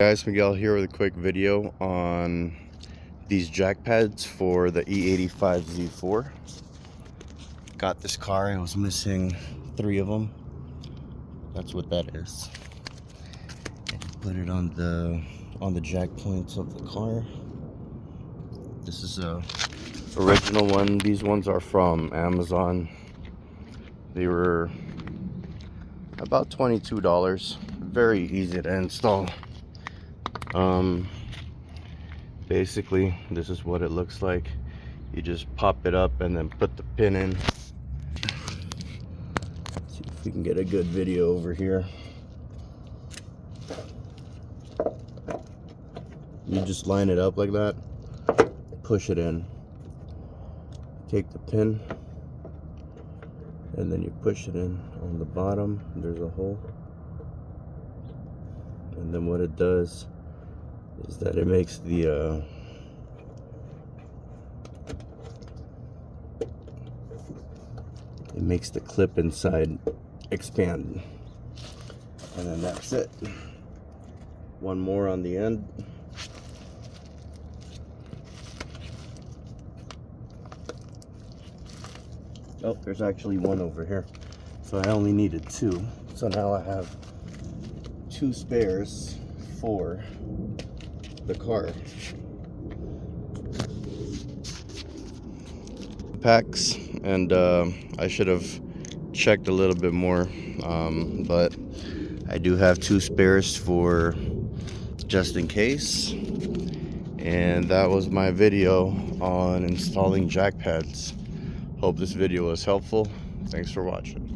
Guys, Miguel here with a quick video on these jack pads for the E85 Z4. Got this car, I was missing 3 of them. That's what that is. And put it on the jack points of the car. This is a original one. These ones are from Amazon. They were about $22. Very easy to install. Basically this is what it looks like. You just pop it up and then put the pin in. See if we can get a good video over here. You just line it up like that, push it in, take the pin, and then you push it in. On the bottom there's a hole, and then what it does is that it makes the clip inside expand, and then that's it. One more on the end. Oh, there's actually one over here, so I only needed 2, so now I have 2 spares for the car. Packs, and I should have checked a little bit more, but I do have 2 spares for just in case. And that was my video on installing jack pads. Hope this video was helpful. Thanks for watching.